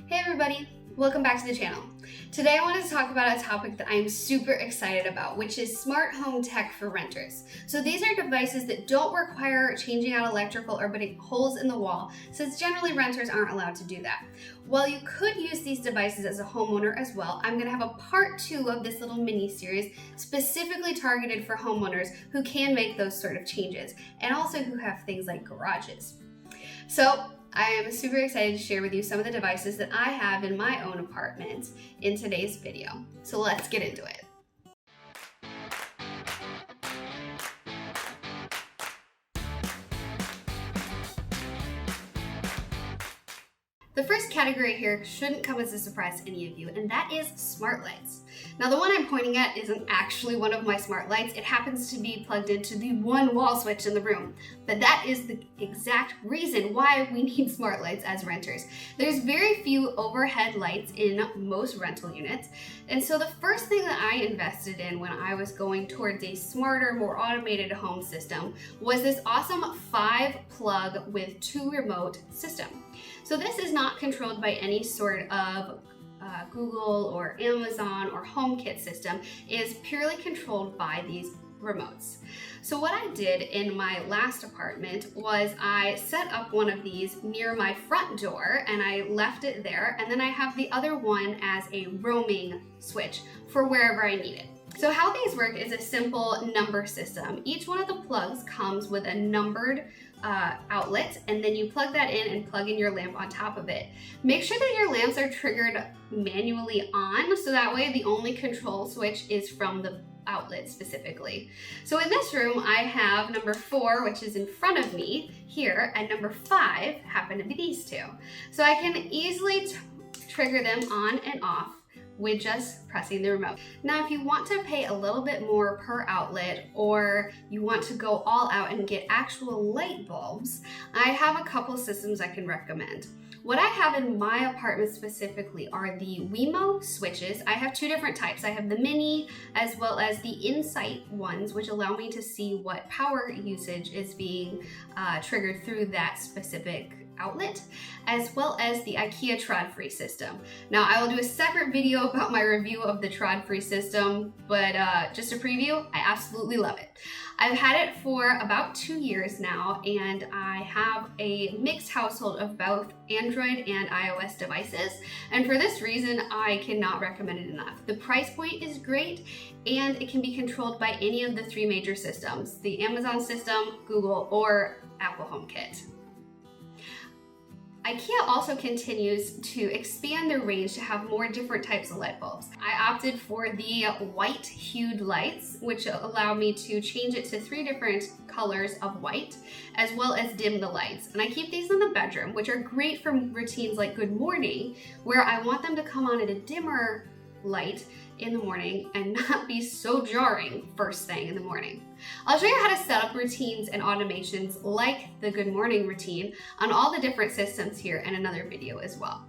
Hey everybody, welcome back to the channel. Today I wanted to talk about a topic that I'm super excited about, which is smart home tech for renters. So these are devices that don't require changing out electrical or putting holes in the wall, since generally renters aren't allowed to do that. While you could use these devices as a homeowner as well, I'm going to have a part 2 of this little mini series specifically targeted for homeowners who can make those sort of changes, and also who have things like garages. So I am super excited to share with you some of the devices that I have in my own apartment in today's video. So let's get into it. The first category here shouldn't come as a surprise to any of you, and that is smart lights. Now the one I'm pointing at isn't actually one of my smart lights. It happens to be plugged into the one wall switch in the room. But that is the exact reason why we need smart lights as renters. There's very few overhead lights in most rental units. And so the first thing that I invested in when I was going towards a smarter, more automated home system was this awesome 5-plug with 2 remote system. So this is not controlled by any sort of Google or Amazon or Homekit system. It is purely controlled by these remotes. So what I did in my last apartment was I set up one of these near my front door and I left it there, and then I have the other one as a roaming switch for wherever I need it. So how these work is a simple number system. Each one of the plugs comes with a numbered outlet, and then you plug that in and plug in your lamp on top of it. Make sure that your lamps are triggered manually on, so that way the only control switch is from the outlet specifically. So in this room I have number 4, which is in front of me here, and number 5 happen to be these two. So I can easily trigger them on and off with just pressing the remote. Now, if you want to pay a little bit more per outlet, or you want to go all out and get actual light bulbs, I have a couple systems I can recommend. What I have in my apartment specifically are the Wemo switches. I have 2 different types. I have the mini as well as the Insight ones, which allow me to see what power usage is being triggered through that specific outlet, as well as the IKEA Trod-Free system. Now, I will do a separate video about my review of the Trod-Free system, but just a preview, I absolutely love it. I've had it for about 2 years now, and I have a mixed household of both Android and iOS devices, and for this reason, I cannot recommend it enough. The price point is great, and it can be controlled by any of the 3 major systems, the Amazon system, Google, or Apple HomeKit. IKEA also continues to expand their range to have more different types of light bulbs. I opted for the white Hue Lights, which allow me to change it to 3 different colors of white, as well as dim the lights. And I keep these in the bedroom, which are great for routines like good morning, where I want them to come on at a dimmer light in the morning and not be so jarring first thing in the morning. I'll show you how to set up routines and automations like the good morning routine on all the different systems here in another video as well.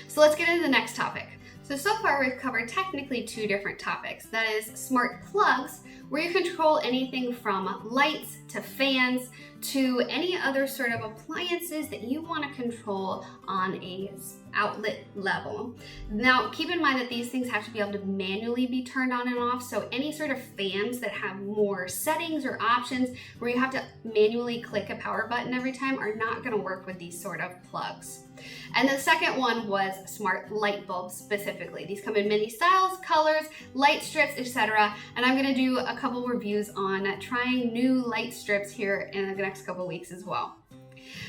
So let's get into the next topic. So far we've covered technically 2 different topics. That is smart plugs, where you control anything from lights to fans to any other sort of appliances that you want to control on a outlet level. Now, keep in mind that these things have to be able to manually be turned on and off, so any sort of fans that have more settings or options where you have to manually click a power button every time are not going to work with these sort of plugs. And the second one was smart light bulbs specifically. These come in many styles, colors, light strips, etc. And I'm going to do a couple reviews on trying new light strips here in the next couple weeks as well.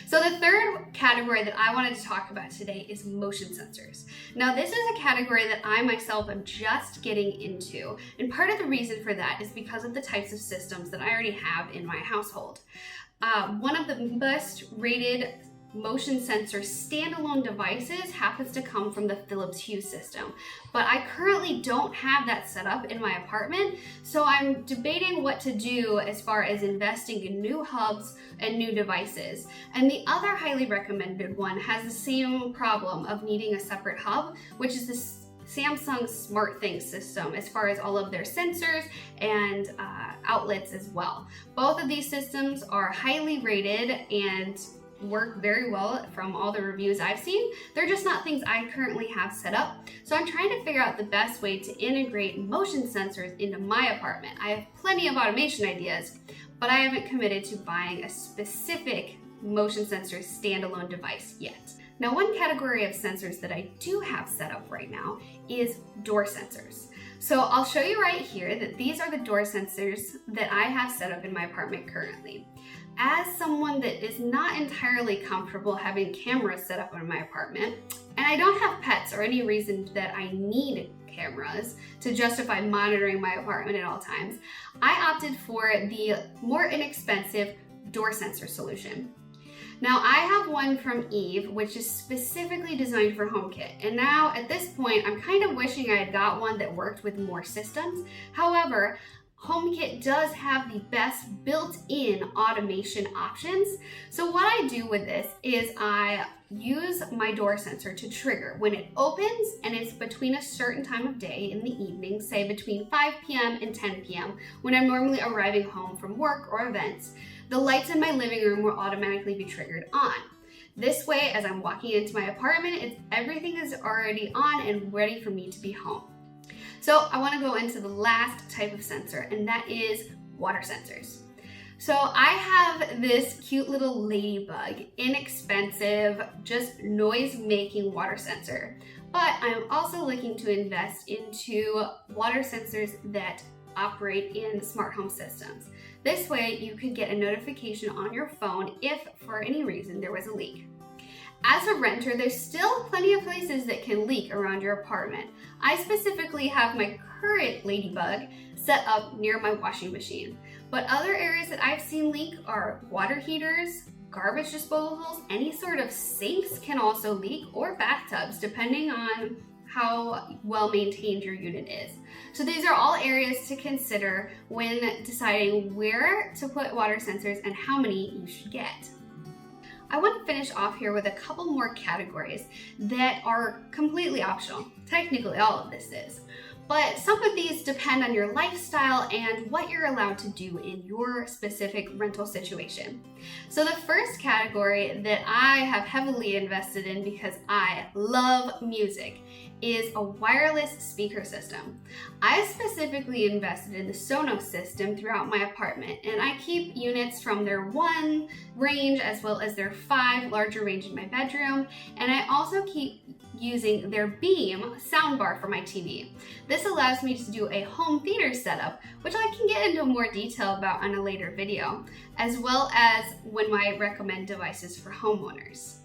So the third category that I wanted to talk about today is motion sensors. Now, this is a category that I myself am just getting into, and part of the reason for that is because of the types of systems that I already have in my household. One of the best rated motion sensor standalone devices happens to come from the Philips Hue system, but I currently don't have that set up in my apartment, so I'm debating what to do as far as investing in new hubs and new devices. And the other highly recommended one has the same problem of needing a separate hub, which is this Samsung SmartThings system as far as all of their sensors and outlets as well. Both of these systems are highly rated and work very well from all the reviews I've seen. They're just not things I currently have set up. So I'm trying to figure out the best way to integrate motion sensors into my apartment. I have plenty of automation ideas, but I haven't committed to buying a specific motion sensor standalone device yet. Now, one category of sensors that I do have set up right now is door sensors. So I'll show you right here that these are the door sensors that I have set up in my apartment currently. As someone that is not entirely comfortable having cameras set up in my apartment, and I don't have pets or any reason that I need cameras to justify monitoring my apartment at all times, I opted for the more inexpensive door sensor solution. Now, I have one from Eve, which is specifically designed for Homekit. And now at this point, I'm kind of wishing I had got one that worked with more systems. However, Homekit does have the best built-in automation options. So what I do with this is I use my door sensor to trigger when it opens and it's between a certain time of day in the evening, say between 5 p.m. and 10 p.m. when I'm normally arriving home from work or events. The lights in my living room will automatically be triggered on. This way, as I'm walking into my apartment, everything is already on and ready for me to be home. So I want to go into the last type of sensor, and that is water sensors. So I have this cute little ladybug, inexpensive, just noise-making water sensor. But I'm also looking to invest into water sensors that operate in smart home systems. This way you could get a notification on your phone if for any reason there was a leak. As a renter, there's still plenty of places that can leak around your apartment. I specifically have my current ladybug set up near my washing machine. But other areas that I've seen leak are water heaters, garbage disposals, any sort of sinks can also leak, or bathtubs, depending on how well maintained your unit is. So these are all areas to consider when deciding where to put water sensors and how many you should get. I want to finish off here with a couple more categories that are completely optional. Technically, all of this is. But some of these depend on your lifestyle and what you're allowed to do in your specific rental situation. So the first category that I have heavily invested in because I love music is a wireless speaker system. I specifically invested in the Sonos system throughout my apartment, and I keep units from their 1 range as well as their 5 larger range in my bedroom, and I also keep using their Beam soundbar for my TV. This allows me to do a home theater setup, which I can get into more detail about on a later video, as well as when I recommend devices for homeowners.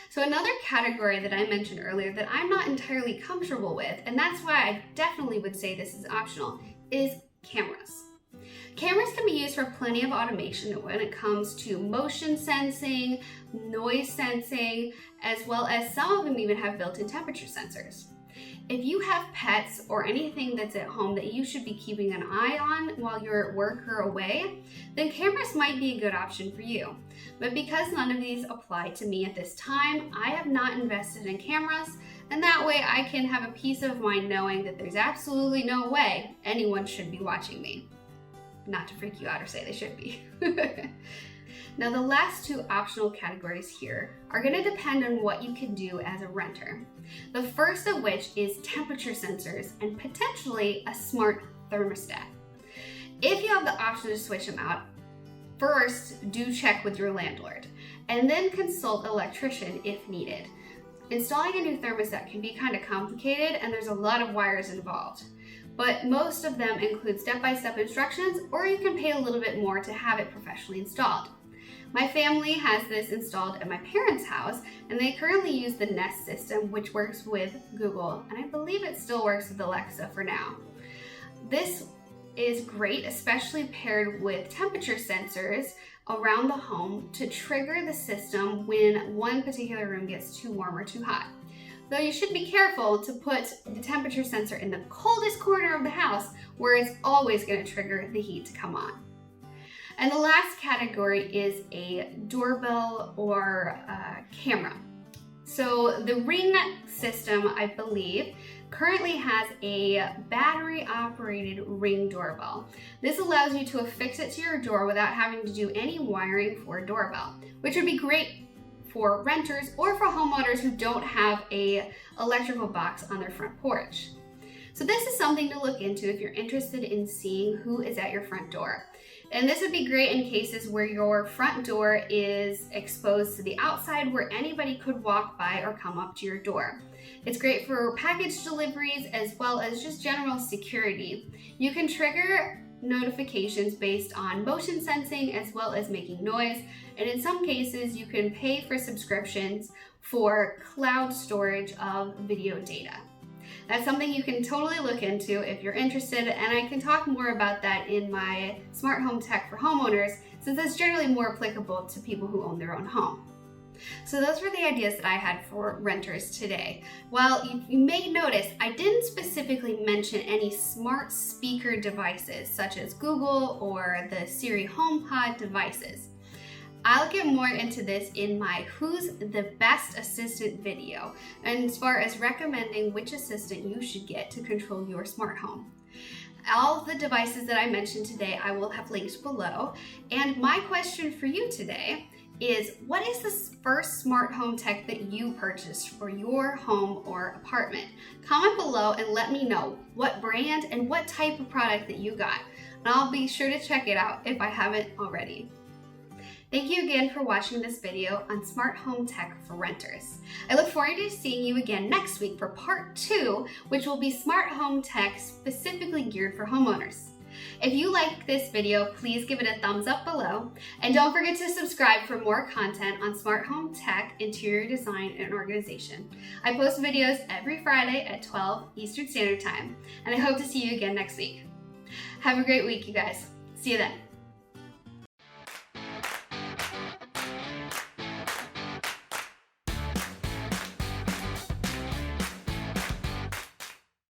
So another category that I mentioned earlier that I'm not entirely comfortable with, and that's why I definitely would say this is optional, is cameras. Cameras can be used for plenty of automation when it comes to motion sensing, noise sensing, as well as some of them even have built-in temperature sensors. If you have pets or anything that's at home that you should be keeping an eye on while you're at work or away, then cameras might be a good option for you. But because none of these apply to me at this time, I have not invested in cameras, and that way I can have a peace of mind knowing that there's absolutely no way anyone should be watching me. Not to freak you out or say they should be. Now, the last 2 optional categories here are going to depend on what you can do as a renter. The first of which is temperature sensors and potentially a smart thermostat. If you have the option to switch them out, first do check with your landlord and then consult an electrician if needed. Installing a new thermostat can be kind of complicated and there's a lot of wires involved. But most of them include step-by-step instructions, or you can pay a little bit more to have it professionally installed. My family has this installed at my parents' house, and they currently use the Nest system, which works with Google, and I believe it still works with Alexa for now. This is great, especially paired with temperature sensors around the home to trigger the system when one particular room gets too warm or too hot. Though you should be careful to put the temperature sensor in the coldest corner of the house where it's always going to trigger the heat to come on. And the last category is a doorbell or camera. So the Ring system, I believe, currently has a battery operated Ring doorbell. This allows you to affix it to your door without having to do any wiring for a doorbell, which would be great for renters or for homeowners who don't have a electrical box on their front porch. So this is something to look into if you're interested in seeing who is at your front door. And this would be great in cases where your front door is exposed to the outside, where anybody could walk by or come up to your door. It's great for package deliveries as well as just general security. You can trigger notifications based on motion sensing as well as making noise. And in some cases, you can pay for subscriptions for cloud storage of video data. That's something you can totally look into if you're interested, and I can talk more about that in my Smart Home Tech for Homeowners, since that's generally more applicable to people who own their own home. So those were the ideas that I had for renters today. Well, you may notice I didn't specifically mention any smart speaker devices such as Google or the Siri HomePod devices. I'll get more into this in my Who's the Best Assistant video, and as far as recommending which assistant you should get to control your smart home. All of the devices that I mentioned today I will have linked below, and my question for you today is, what is the first smart home tech that you purchased for your home or apartment? Comment below and let me know what brand and what type of product that you got, and I'll be sure to check it out if I haven't already. Thank you again for watching this video on Smart Home Tech for Renters. I look forward to seeing you again next week for part 2, which will be Smart Home Tech specifically geared for homeowners. If you like this video, please give it a thumbs up below, and don't forget to subscribe for more content on Smart Home Tech, interior design, and organization. I post videos every Friday at 12 Eastern Standard Time, and I hope to see you again next week. Have a great week, you guys. See you then.